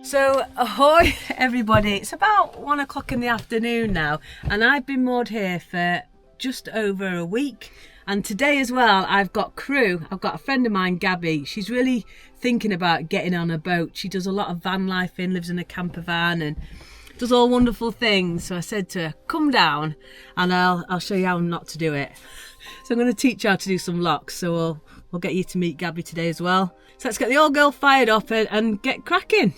So, ahoy everybody, it's about 1 o'clock in the afternoon now, and I've been moored here for just over a week. And today as well, I've got crew. I've got a friend of mine, Gabby. She's really thinking about getting on a boat. She does a lot of van life lives in a camper van and does all wonderful things. So I said to her, come down and I'll show you how not to do it. So I'm going to teach you how to do some locks. So we'll get you to meet Gabby today as well. So let's get the old girl fired up and get cracking.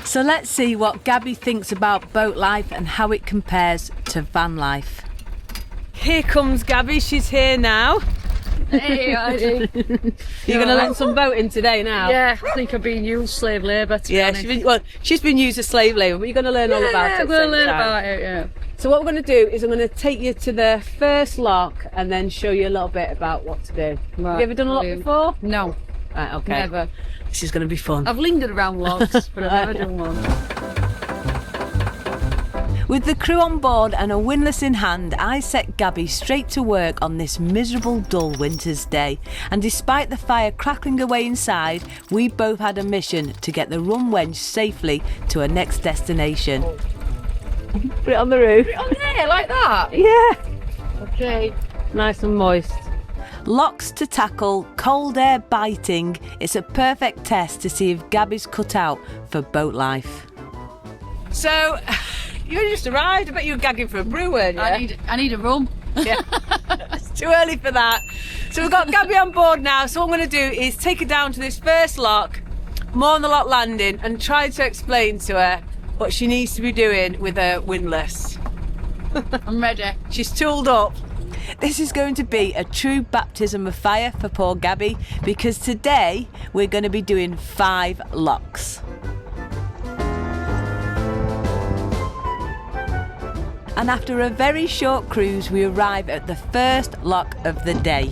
So let's see what Gabby thinks about boat life and how it compares to van life. Here comes Gabby, she's here now. Hey, Heidi. You're going to learn some boating today now? Yeah, I think I've been used slave labour, to be honest. She's been used as slave labour, but you're going to learn all about it. I'm going to learn about it, yeah. So what we're going to do is I'm going to take you to the first lock and then show you a little bit about what to do. Right. Have you ever done a lock before? No. Right, okay. Never. This is going to be fun. I've lingered around locks, but I've never done one. With the crew on board and a windlass in hand, I set Gabby straight to work on this miserable, dull winter's day. And despite the fire crackling away inside, we both had a mission to get the Rum Wench safely to her next destination. Put it on the roof. Put it on there, like that? Yeah. Okay. Nice and moist. Locks to tackle, cold air biting. It's a perfect test to see if Gabby's cut out for boat life. So, you only just arrived. I bet you were gagging for a brew, weren't you? I need a rum. Yeah. It's too early for that. So we've got Gabby on board now. So what I'm going to do is take her down to this first lock, moor on the lock landing, and try to explain to her what she needs to be doing with her windlass. I'm ready. She's tooled up. This is going to be a true baptism of fire for poor Gabby, because today we're going to be doing 5 locks. And after a very short cruise, we arrive at the first lock of the day.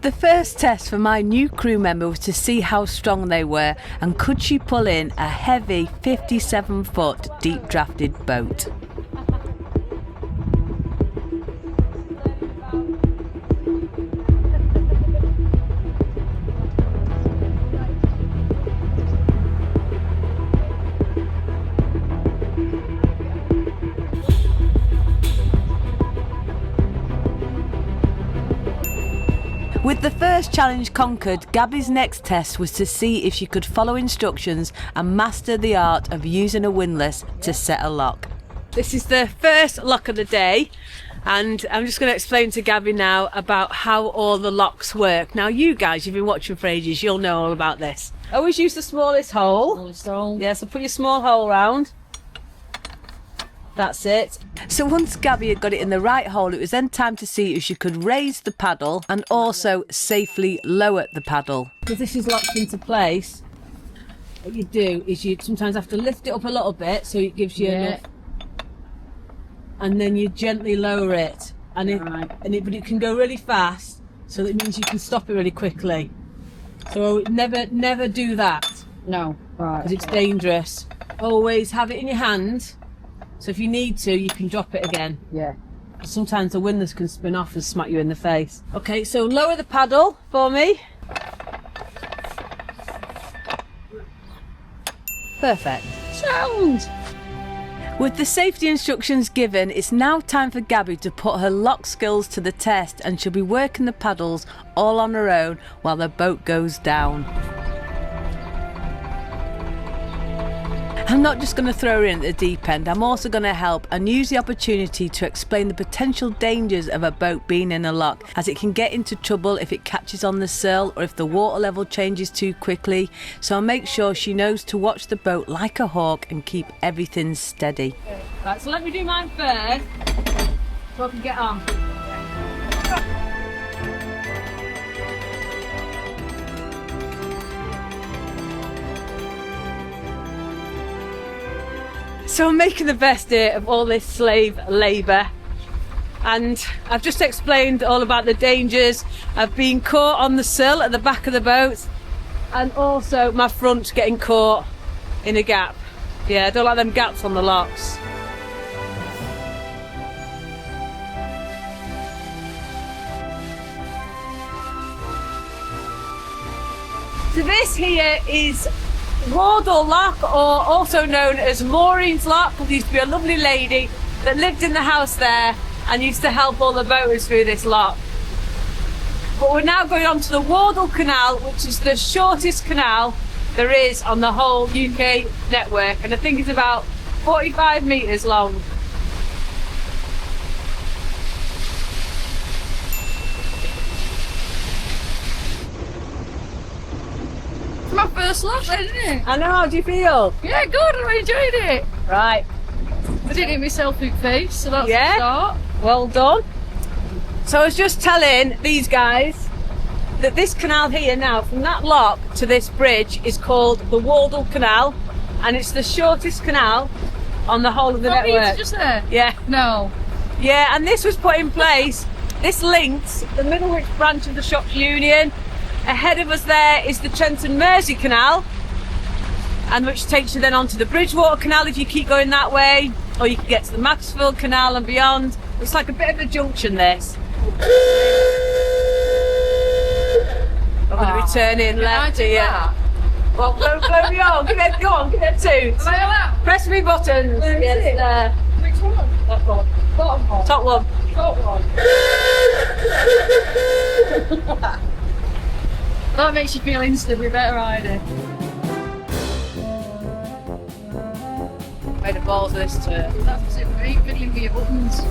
The first test for my new crew member was to see how strong they were and could she pull in a heavy 57-foot deep drafted boat. With the first challenge conquered, Gabby's next test was to see if she could follow instructions and master the art of using a windlass to set a lock. This is the first lock of the day, and I'm just going to explain to Gabby now about how all the locks work. Now you guys, you've been watching for ages, you'll know all about this. Always use the smallest hole. Smallest hole. Yeah, so put your small hole round. That's it. So once Gabby had got it in the right hole, it was then time to see if she could raise the paddle and also safely lower the paddle. Because this is locked into place, what you do is you sometimes have to lift it up a little bit so it gives you enough, and then you gently lower it, and but it can go really fast, so that means you can stop it really quickly. So never do that. No, right. Because it's dangerous. Always have it in your hand. So if you need to, you can drop it again. Yeah. Sometimes the windlass can spin off and smack you in the face. Okay, so lower the paddle for me. Perfect. Sound! With the safety instructions given, it's now time for Gabby to put her lock skills to the test, and she'll be working the paddles all on her own while the boat goes down. I'm not just going to throw her in at the deep end, I'm also going to help and use the opportunity to explain the potential dangers of a boat being in a lock, as it can get into trouble if it catches on the sill or if the water level changes too quickly. So I'll make sure she knows to watch the boat like a hawk and keep everything steady. Right, so let me do mine first so I can get on. So I'm making the best of all this slave labour, and I've just explained all about the dangers of being caught on the sill at the back of the boat, and also my front getting caught in a gap. Yeah, I don't like them gaps on the locks. So this here is Wardle Lock, or also known as Maureen's Lock, because there used to be a lovely lady that lived in the house there and used to help all the boaters through this lock. But we're now going on to the Wardle Canal, which is the shortest canal there is on the whole UK network, and I think it's about 45 metres long. It's my first lock then, isn't it? I know, how do you feel? Yeah, good, I enjoyed it. Right, I didn't hit myself in the face, so that's Yeah. a start. well done. So I was just telling these guys that this canal here now, from that lock to this bridge, is called the Wardle Canal, and it's the shortest canal on the whole of the What, network. just there? Yeah, No. yeah, and this was put in place. This links the Middlewich branch of the Shops Union. Ahead of us there is the Trent and Mersey Canal, and which takes you then onto the Bridgewater Canal if you keep going that way, or you can get to the Maxfield Canal and beyond. It's like a bit of a junction, this. I'm going to be turning left here. Well, go beyond. Give it, go on, give it two. Am I allowed? Press me buttons. Where is Yes, it? there. Which one? That one. Bottom one. Top one. Top one. That makes you feel instantly better, Heidi. Made the balls of this turn. That's it, mate. Fiddling with your buttons.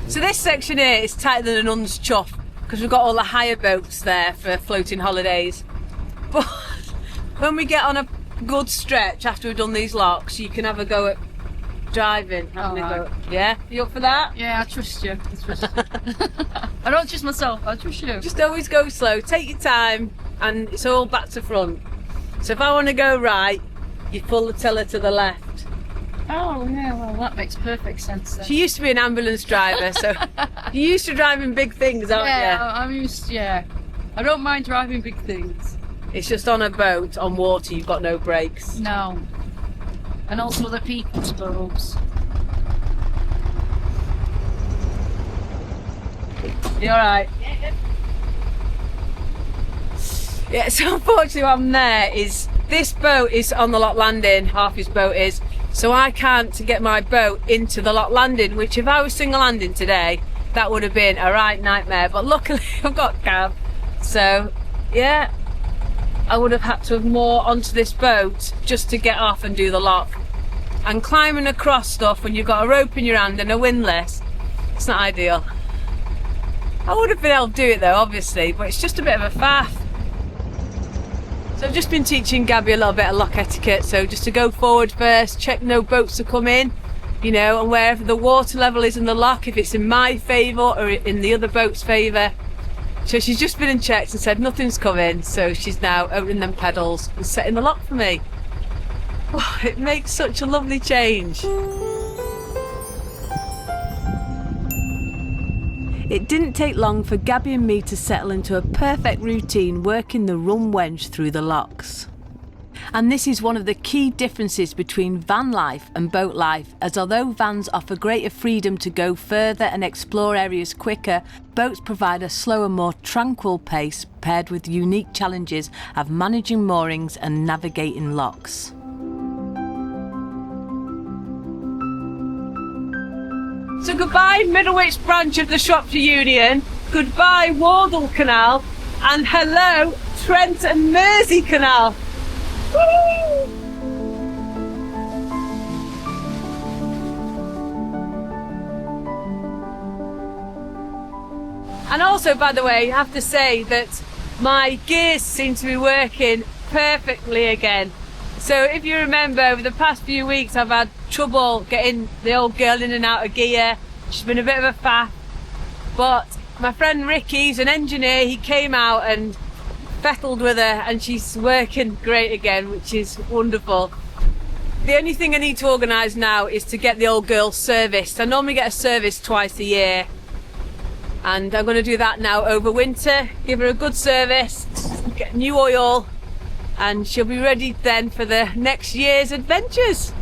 So this section here is tighter than a nun's chuff, because we've got all the hire boats there for floating holidays. But when we get on a good stretch after we've done these locks, you can have a go at driving. Having a go. Yeah? You up for that? Yeah, I trust you. I trust you. I don't trust myself, I trust you. Just always go slow, take your time, and it's all back to front. So if I want to go right, you pull the tiller to the left. Oh, yeah, well, that makes perfect sense then. She used to be an ambulance driver, so you're used to driving big things, aren't Yeah, I'm used, yeah. I don't mind driving big things. you? It's just on a boat, on water, you've got no brakes. No. And also the people's boats. You alright? Yeah, so unfortunately what I'm there is, this boat is on the lock landing, half his boat is, so I can't get my boat into the lock landing, which if I was single landing today, that would have been a right nightmare, but luckily I've got Gab, so yeah, I would have had to have moored onto this boat just to get off and do the lock. And climbing across stuff when you've got a rope in your hand and a windlass, it's not ideal. I would have been able to do it though, obviously, but it's just a bit of a faff. So I've just been teaching Gabby a little bit of lock etiquette, so just to go forward first, check no boats to come in, you know, and wherever the water level is in the lock, if it's in my favour or in the other boat's favour. So she's just been and checked and said nothing's coming, so she's now opening them pedals and setting the lock for me. Oh, it makes such a lovely change. It didn't take long for Gabby and me to settle into a perfect routine working the Rum Wench through the locks. And this is one of the key differences between van life and boat life, as although vans offer greater freedom to go further and explore areas quicker, boats provide a slower, more tranquil pace paired with unique challenges of managing moorings and navigating locks. So goodbye Middlewich branch of the Shropshire Union, goodbye Wardle Canal, and hello Trent and Mersey Canal. Woo! And also, by the way, I have to say that my gears seem to be working perfectly again. So if you remember, over the past few weeks I've had trouble getting the old girl in and out of gear. She's been a bit of a faff, but my friend Ricky's an engineer, he came out and fettled with her and she's working great again, which is wonderful. The only thing I need to organise now is to get the old girl serviced. I normally get a service twice a year, and I'm going to do that now over winter, give her a good service, get new oil, and she'll be ready then for the next year's adventures.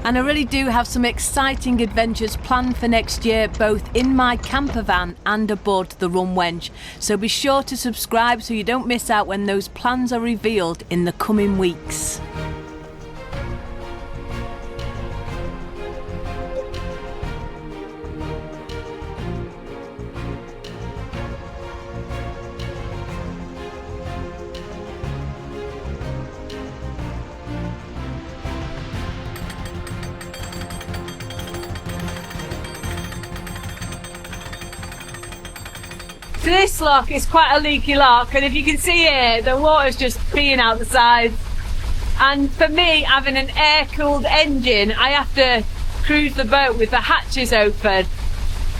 And I really do have some exciting adventures planned for next year, both in my camper van and aboard the Rum Wench. So be sure to subscribe so you don't miss out when those plans are revealed in the coming weeks. This lock is quite a leaky lock, and if you can see here, the water's just peeing out the sides. And for me, having an air-cooled engine, I have to cruise the boat with the hatches open.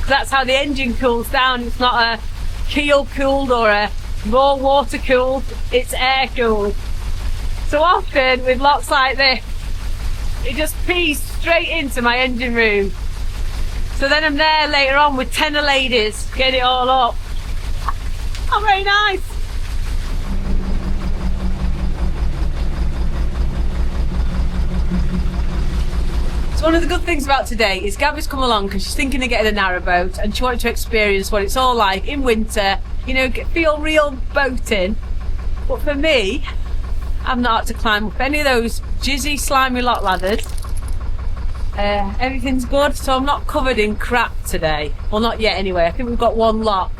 That's how the engine cools down. It's not a keel cooled or a raw water cooled, it's air cooled. So often with locks like this, it just pees straight into my engine room. So then I'm there later on with 10 ladies, get it all up. Oh, very nice. So one of the good things about today is Gabby's come along because she's thinking of getting a narrowboat and she wanted to experience what it's all like in winter, you know, feel real boating. But for me, I've not had to climb up any of those jizzy, slimy lock ladders. Everything's good, so I'm not covered in crap today. Well, not yet anyway. I think we've got one lock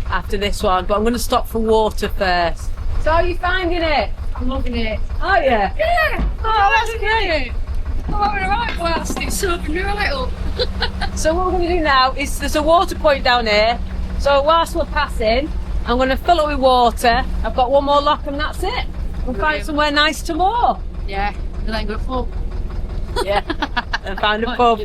after this one, but I'm going to stop for water first. So how are you finding it? I'm loving it. Oh yeah? Yeah! Oh, that's great. I'm having a right blast. It's soaking me right up. So what we're going to do now is, there's a water point down here, so whilst we're passing, I'm going to fill it with water. I've got one more lock and that's it. We'll find somewhere nice to moor. Yeah, and then go pub. Yeah, and found a pub.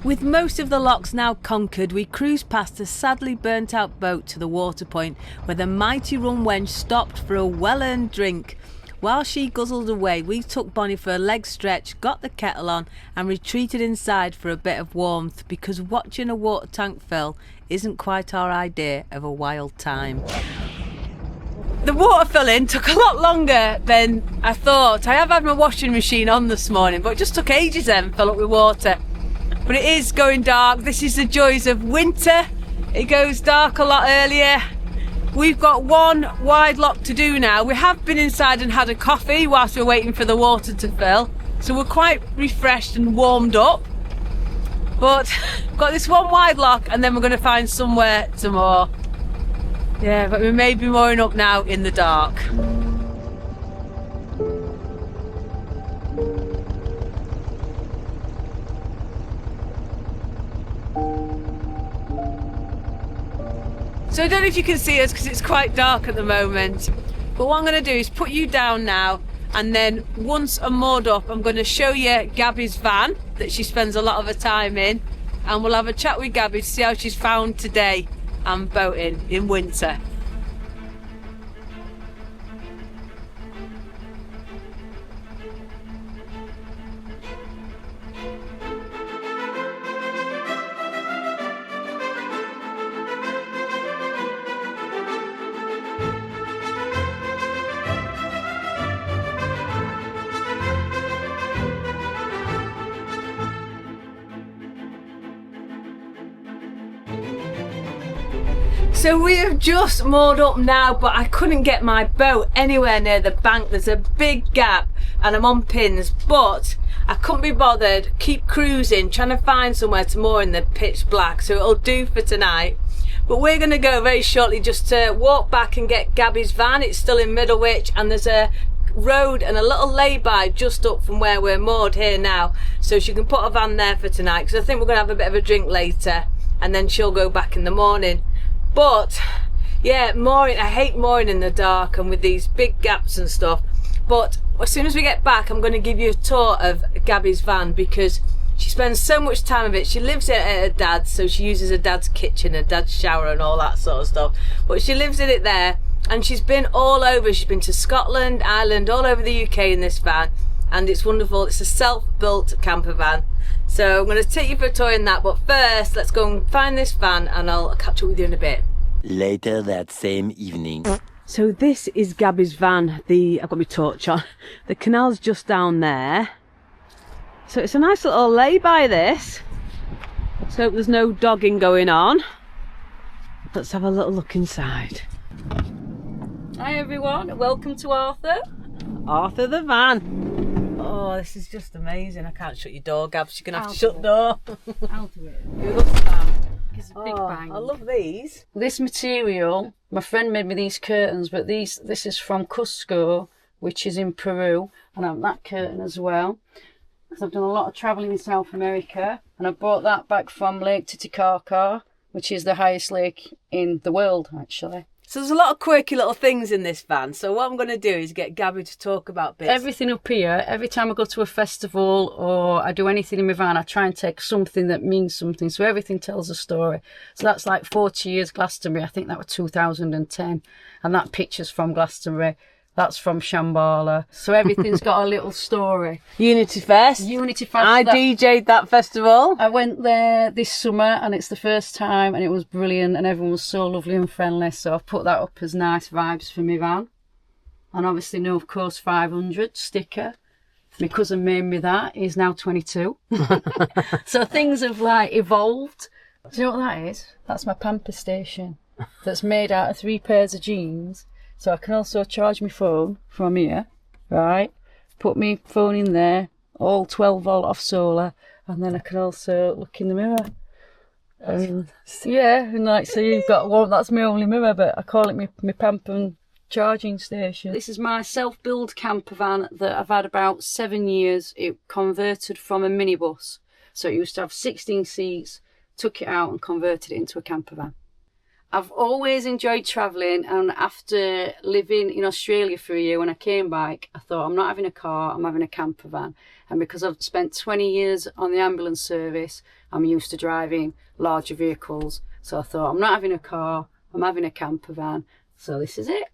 With most of the locks now conquered, we cruised past a sadly burnt out boat to the water point where the mighty Rum Wench stopped for a well-earned drink. While she guzzled away, we took Bonny for a leg stretch, got the kettle on and retreated inside for a bit of warmth, because watching a water tank fill isn't quite our idea of a wild time. The water filling took a lot longer than I thought. I have had my washing machine on this morning, but it just took ages then to fill up with water. But it is going dark. This is the joys of winter. It goes dark a lot earlier. We've got one wide lock to do now. We have been inside and had a coffee whilst we're waiting for the water to fill. So we're quite refreshed and warmed up. But got this one wide lock and then we're going to find somewhere to moor. Yeah, but we may be mooring up now in the dark. So I don't know if you can see us because it's quite dark at the moment, but what I'm going to do is put you down now, and then once I'm moored up I'm going to show you Gabby's van that she spends a lot of her time in, and we'll have a chat with Gabby to see how she's found today and boating in winter. So we have just moored up now, but I couldn't get my boat anywhere near the bank. There's a big gap and I'm on pins, but I couldn't be bothered keep cruising trying to find somewhere to moor in the pitch black, so it'll do for tonight. But we're going to go very shortly just to walk back and get Gabby's van. It's still in Middlewich and there's a road and a little lay-by just up from where we're moored here now, so she can put her van there for tonight, because I think we're going to have a bit of a drink later and then she'll go back in the morning. But yeah, mooring, I hate mooring in the dark and with these big gaps and stuff. But as soon as we get back I'm going to give you a tour of Gabby's van, because she spends so much time with it. She lives at her dad's, so she uses her dad's kitchen, her dad's shower and all that sort of stuff, but she lives in it there, and she's been all over. She's been to Scotland, Ireland, all over the UK in this van, and it's wonderful. It's a self-built camper van. So I'm going to take you for a tour in that, but first let's go and find this van and I'll catch up with you in a bit. Later that same evening. So this is Gabby's van. I've got my torch on. The canal's just down there. So it's a nice little lay-by, this. Let's hope there's no dogging going on. Let's have a little look inside. Hi everyone, welcome to Arthur. Arthur the van. Oh, this is just amazing. I can't shut your door, Gabs. You're going to have to shut the door. I'll do it. You love that. It's a big bang. I love these. This material, my friend made me these curtains, but this is from Cusco, which is in Peru, and I have that curtain as well. Because I've done a lot of travelling in South America, and I brought that back from Lake Titicaca, which is the highest lake in the world, actually. So there's a lot of quirky little things in this van. So what I'm going to do is get Gabby to talk about bits. Everything up here, every time I go to a festival or I do anything in my van, I try and take something that means something. So everything tells a story. So that's like 40 years Glastonbury. I think that was 2010. And that picture's from Glastonbury. That's from Shambhala. So everything's got a little story. Unity Fest. Unity Fest. I DJ'd that festival. I went there this summer and it's the first time and it was brilliant and everyone was so lovely and friendly. So I've put that up as nice vibes for my van. And obviously No Of Course 500 sticker. My cousin made me that. He's now 22. So things have like evolved. Do you know what that is? That's my pamper station. That's made out of 3 pairs of jeans. So I can also charge my phone from here, right? Put my phone in there, all 12 volt off solar, and then I can also look in the mirror. Yeah, and like, so you've got one, that's my only mirror, but I call it my pamper charging station. This is my self-build camper van that I've had about 7 years. It converted from a minibus. So it used to have 16 seats, took it out and converted it into a camper van. I've always enjoyed travelling, and after living in Australia for a year, when I came back, I thought, I'm not having a car, I'm having a camper van. And because I've spent 20 years on the ambulance service, I'm used to driving larger vehicles. So I thought, I'm not having a car, I'm having a camper van. So this is it.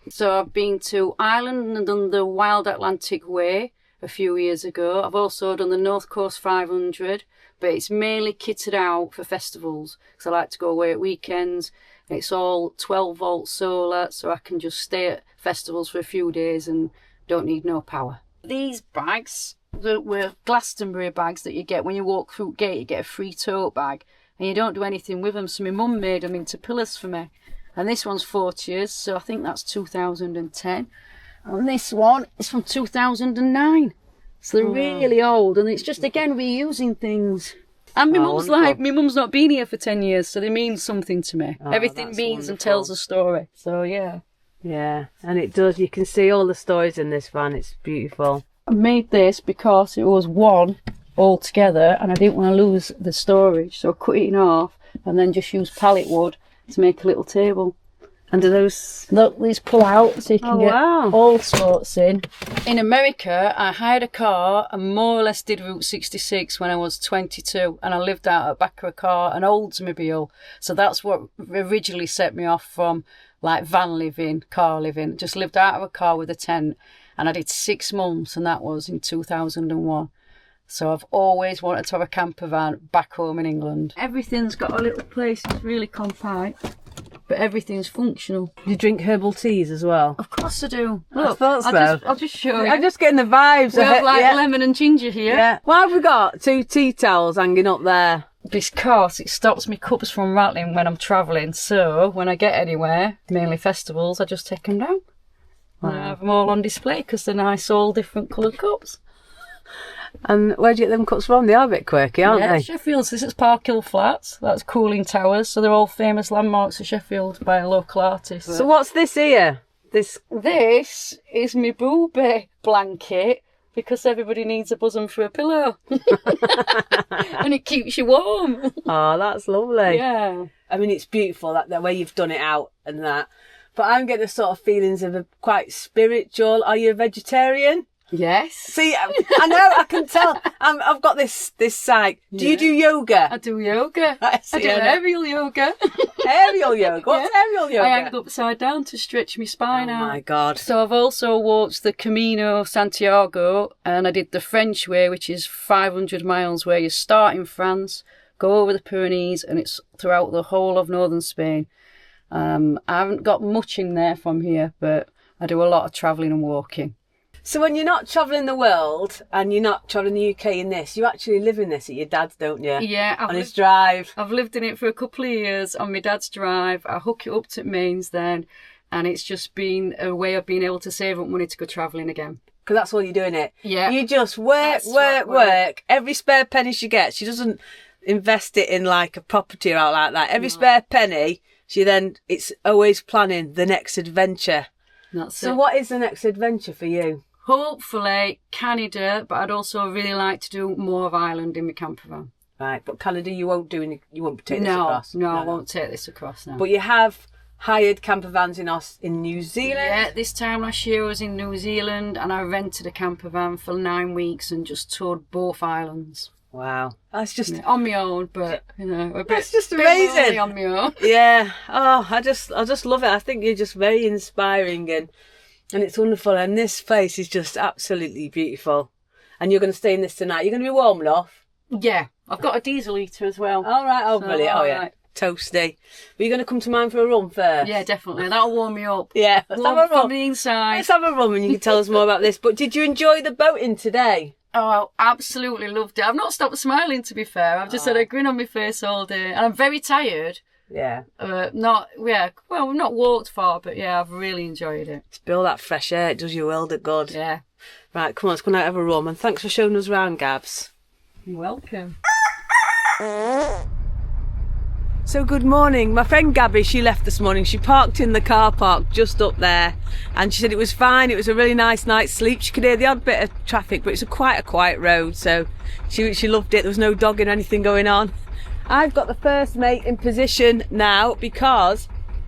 So I've been to Ireland and done the Wild Atlantic Way a few years ago. I've also done the North Coast 500. But it's mainly kitted out for festivals because I like to go away at weekends. It's all 12 volt solar, so I can just stay at festivals for a few days and don't need no power. These bags were Glastonbury bags that you get when you walk through gate. You get a free tote bag and you don't do anything with them. So my mum made them into pillars for me. And this one's 40 years, so I think that's 2010. And this one is from 2009. So they're really old, and it's just, again, reusing things. And my mum's like, my mum's not been here for 10 years, so they mean something to me. Everything means and tells a story. So, yeah. Yeah, and it does. You can see all the stories in this van. It's beautiful. I made this because it was one all together, and I didn't want to lose the storage. So I cut it in half, and then just used pallet wood to make a little table. And do these pull out so you can get all sorts in. In America, I hired a car and more or less did Route 66 when I was 22. And I lived out at the back of a car, an Oldsmobile. So that's what originally set me off from like van living, car living. Just lived out of a car with a tent. And I did 6 months, and that was in 2001. So I've always wanted to have a camper van back home in England. Everything's got a little place. It's really compact. But everything's functional. Do you drink herbal teas as well? Of course I do. Look, I thought so. I'll just show you. I'm just getting the vibes. We have like lemon and ginger here. Yeah. Why have we got 2 tea towels hanging up there? Because it stops me cups from rattling when I'm travelling. So when I get anywhere, mainly festivals, I just take them down. Wow. And I have them all on display because they're nice, all different coloured cups. And where do you get them cups from? They are a bit quirky, aren't they? Sheffield. This is Park Hill Flats. That's Cooling Towers. So they're all famous landmarks of Sheffield by a local artist. So what's this here? This is my booby blanket because everybody needs a bosom for a pillow. And it keeps you warm. Oh, that's lovely. Yeah. I mean, it's beautiful, that way you've done it out and that. But I'm getting the sort of feelings of a quite spiritual. Are you a vegetarian? Yes. See, I know, I can tell. I've got this sight. Do you do yoga? I do yoga. I do aerial yoga. Aerial yoga? What's aerial yoga? I hang upside down to stretch my spine out. Oh my God. So I've also walked the Camino Santiago, and I did the French way, which is 500 miles, where you start in France, go over the Pyrenees, and it's throughout the whole of northern Spain. I haven't got much in there from here, but I do a lot of travelling and walking. So when you're not travelling the world and you're not travelling the UK in this, you actually live in this at your dad's, don't you? Yeah. On his drive. I've lived in it for a couple of years on my dad's drive. I hook it up to mains then, and it's just been a way of being able to save up money to go travelling again. Because that's all you're doing it. Yeah. You just work. Every spare penny she gets, she doesn't invest it in like a property or out like that. Every spare penny, it's always planning the next adventure. That's so it. What is the next adventure for you? Hopefully Canada, but I'd also really like to do more of Ireland in my camper van. Right, but Canada you won't take this across. No, I won't take this across now. But you have hired camper vans in New Zealand? Yeah, this time last year I was in New Zealand and I rented a camper van for 9 weeks and just toured both islands. Wow. That's just... Yeah, on my own, but, you know, that's just amazing. Lonely on my own. Yeah. Oh, I just love it. I think you're just very inspiring and it's wonderful. And this place is just absolutely beautiful. And you're going to stay in this tonight. You're going to be warm enough? Yeah. I've got a diesel heater as well. All right. Oh, brilliant. Oh, yeah. Right. Toasty. But you're going to come to mine for a run first? Yeah, definitely. That'll warm me up. Yeah. Let's warm have a run. from the inside. Let's have a run and you can tell us more about this. But did you enjoy the boating today? Oh, I absolutely loved it. I've not stopped smiling, to be fair. I've just had a grin on my face all day. And I'm very tired. Yeah. We've not walked far, but yeah, I've really enjoyed it. It's Bill, that fresh air. It does your world of good. Yeah. Right, come on, let's go and have a run. And thanks for showing us around, Gabs. You're welcome. So good morning. My friend Gabby, she left this morning. She parked in the car park just up there and she said it was fine. It was a really nice night's sleep. She could hear the odd bit of traffic, but it's quite a quiet road, so she loved it. There was no dogging or anything going on. I've got the first mate in position now because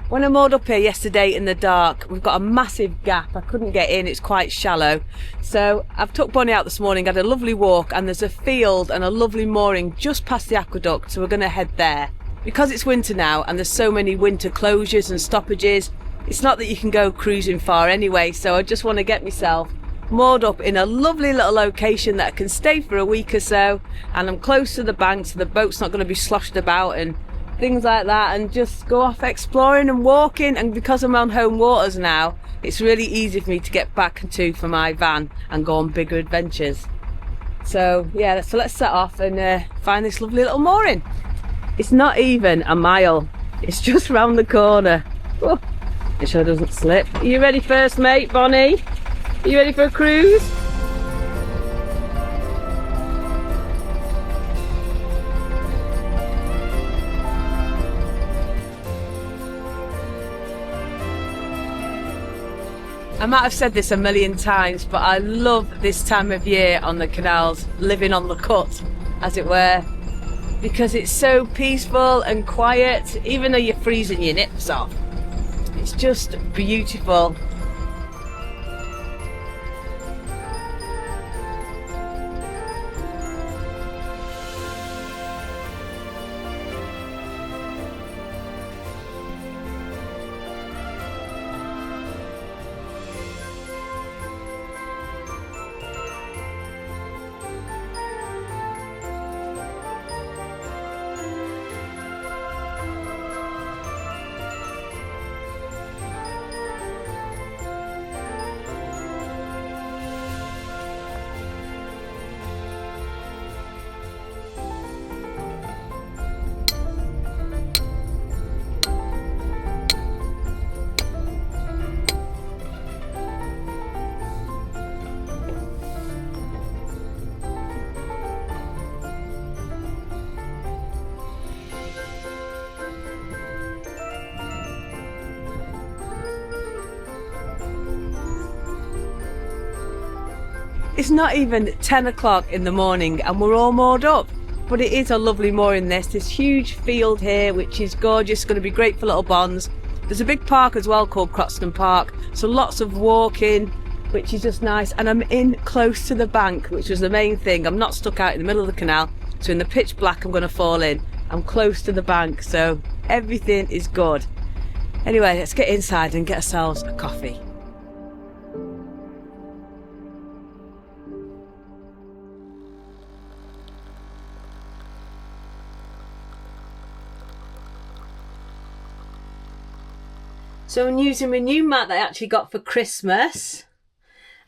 when I moored up here yesterday in the dark, we've got a massive gap. I couldn't get in, it's quite shallow. So I've took Bonny out this morning, had a lovely walk, and there's a field and a lovely mooring just past the aqueduct, so we're going to head there. Because it's winter now and there's so many winter closures and stoppages, it's not that you can go cruising far anyway, so I just want to get myself moored up in a lovely little location that I can stay for a week or so, and I'm close to the bank so the boat's not going to be sloshed about and things like that, and just go off exploring and walking. And because I'm on home waters now, it's really easy for me to get back into for my van and go on bigger adventures. So yeah, so let's set off and find this lovely little mooring. It's not even a mile, it's just round the corner. Oh, make sure it doesn't slip. Are you ready first mate, Bonny? Are you ready for a cruise? I might have said this a million times, but I love this time of year on the canals, living on the cut, as it were, because it's so peaceful and quiet, even though you're freezing your nips off. It's just beautiful. It's not even 10 o'clock in the morning and we're all moored up, but it is a lovely mooring this huge field here, which is gorgeous, going to be great for little bonds. There's a big park as well called Croxton Park, so lots of walking, which is just nice. And I'm in close to the bank, which was the main thing. I'm not stuck out in the middle of the canal, so in the pitch black I'm going to fall in. I'm close to the bank, so everything is good. Anyway, let's get inside and get ourselves a coffee. So I'm using my new mat that I actually got for Christmas.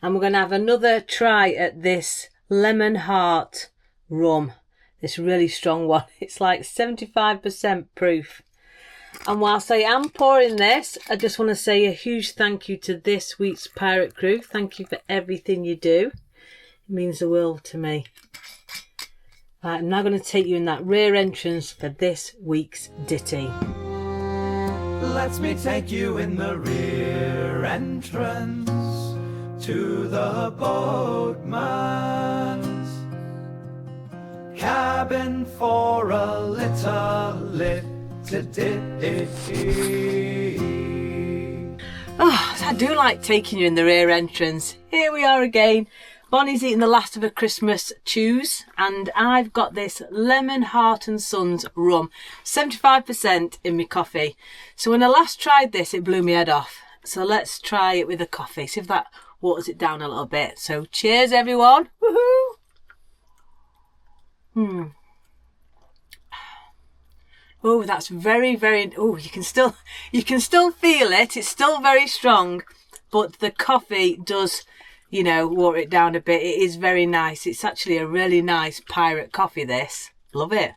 And we're going to have another try at this lemon heart rum. This really strong one. It's like 75% proof. And whilst I am pouring this, I just want to say a huge thank you to this week's pirate crew. Thank you for everything you do. It means the world to me. Right, I'm now going to take you in that rear entrance for this week's ditty. Let me take you in the rear entrance to the boatman's cabin for a little ditty. Oh, I do like taking you in the rear entrance. Here we are again. Bonnie's eating the last of her Christmas chews, and I've got this Lemon Heart and Sons rum, 75% in my coffee. So when I last tried this, it blew my head off. So let's try it with a coffee, see if that waters it down a little bit. So cheers, everyone. Woohoo! Oh, that's very, very. Oh, you can still feel it. It's still very strong, but the coffee does, you know, water it down a bit. It is very nice. It's actually a really nice pirate coffee, this. Love it.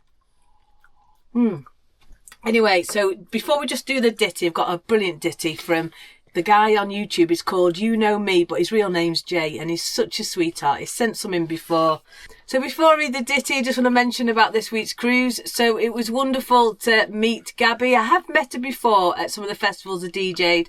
Anyway, so before we just do the ditty, I've got a brilliant ditty from the guy on YouTube. Is called You Know Me, but his real name's Jay, and he's such a sweetheart. He's sent some in before. So before I read the ditty, I just want to mention about this week's cruise. So it was wonderful to meet Gabby. I have met her before at some of the festivals I DJ'd.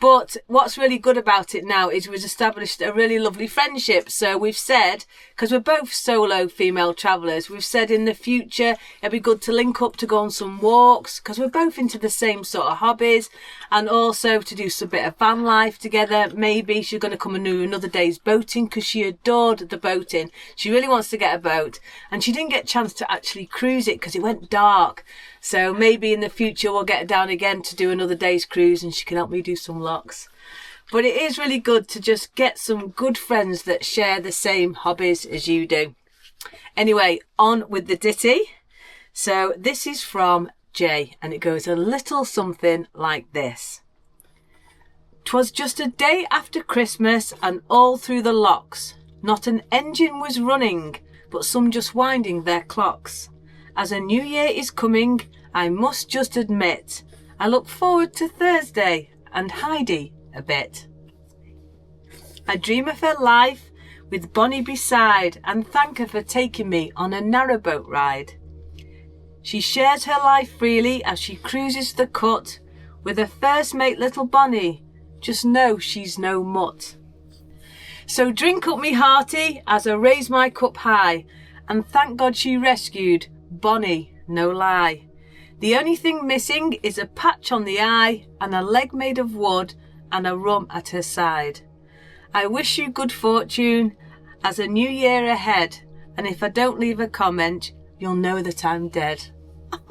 But what's really good about it now is we've established a really lovely friendship. So we've said, because we're both solo female travellers, we've said in the future it'd be good to link up to go on some walks, because we're both into the same sort of hobbies, and also to do some bit of van life together. Maybe she's going to come and do another day's boating, because she adored the boating. She really wants to get a boat, and she didn't get a chance to actually cruise it because it went dark. So maybe in the future we'll get her down again to do another day's cruise, and she can help me do some locks. But it is really good to just get some good friends that share the same hobbies as you do. Anyway, on with the ditty. So this is from Jay, and it goes a little something like this. 'Twas just a day after Christmas, and all through the locks not an engine was running, but some just winding their clocks. As a new year is coming, I must just admit, I look forward to Thursday and Heidi a bit. I dream of her life with Bonny beside, and thank her for taking me on a narrowboat ride. She shares her life freely as she cruises the cut with her first mate little Bonny. Just know she's no mutt. So drink up me hearty as I raise my cup high, and thank God she rescued Bonny, no lie. The only thing missing is a patch on the eye, and a leg made of wood, and a rum at her side. I wish you good fortune as a new year ahead, and if I don't leave a comment, you'll know that I'm dead.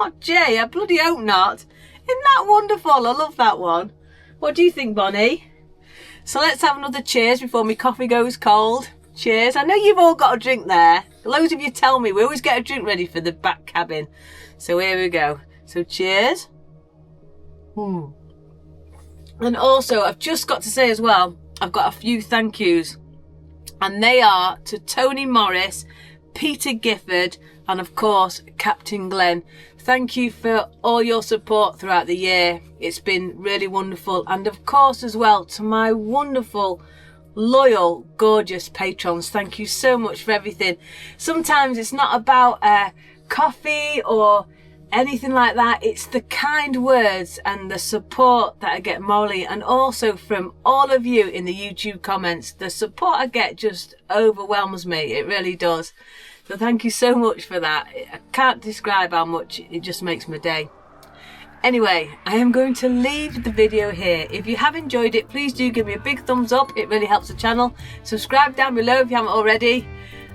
Oh, Jay, I bloody hope not. Isn't that wonderful? I love that one. What do you think, Bonny? So let's have another cheers before my coffee goes cold. Cheers. I know you've all got a drink there. Loads of you tell me we always get a drink ready for the back cabin. So here we go. So cheers. And also, I've just got to say as well, I've got a few thank yous. And they are to Tony Morris, Peter Gifford, and of course, Captain Glenn. Thank you for all your support throughout the year. It's been really wonderful. And of course as well, to my wonderful, loyal, gorgeous patrons. Thank you so much for everything. Sometimes it's not about coffee or anything like that. It's the kind words and the support that I get morally, and also from all of you in the YouTube comments. The support I get just overwhelms me. It really does. So thank you so much for that. I can't describe how much it just makes my day. Anyway, I am going to leave the video here. If you have enjoyed it, please do give me a big thumbs up. It really helps the channel. Subscribe down below if you haven't already.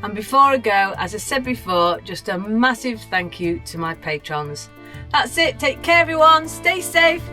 And before I go, as I said before, just a massive thank you to my patrons. That's it. Take care, everyone. Stay safe.